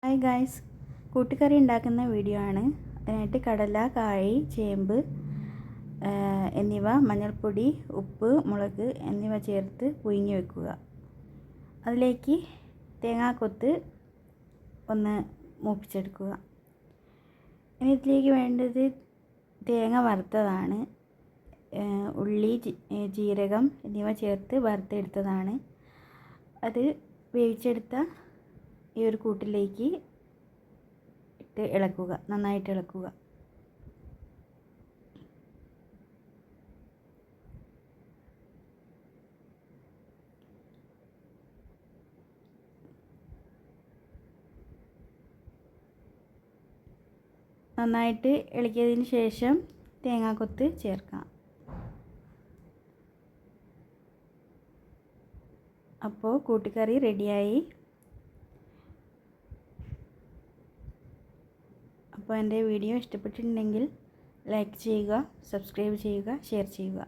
Hi guys, കൂട്ടുകറി ഉണ്ടാക്കുന്ന video ആണ്. അതിനായിട്ട് കടല, കായ്, ചേമ്പ് എന്നിവ മഞ്ഞൾപ്പൊടി, ഉപ്പ്, മുളക് എന്നിവ ചേർത്ത് പുഴുങ്ങി വെക്കുക. അതിലേക്ക് തേങ്ങാക്കൊത്ത് ഒന്ന് മൂപ്പിച്ചെടുക്കുക. ഇനി ഇതിലേക്ക് വേണ്ടത് തേങ്ങ വറുത്തതാണ്. ഉള്ളി, ജീരകം എന്നിവ ചേർത്ത് വറുത്തെടുത്തതാണ്. അത് വേവിച്ചെടുത്ത ഈ ഒരു കൂട്ടിലേക്ക് ഇട്ട് ഇളക്കുക, നന്നായിട്ട് ഇളക്കുക. നന്നായിട്ട് ഇളക്കിയതിന് ശേഷം തേങ്ങാക്കൊത്ത് ചേർക്കാം. അപ്പോൾ കൂട്ടുകറി റെഡിയായി. അപ്പോൾ എൻ്റെ വീഡിയോ ഇഷ്ടപ്പെട്ടിട്ടുണ്ടെങ്കിൽ ലൈക്ക് ചെയ്യുക, സബ്സ്ക്രൈബ് ചെയ്യുക, ഷെയർ ചെയ്യുക.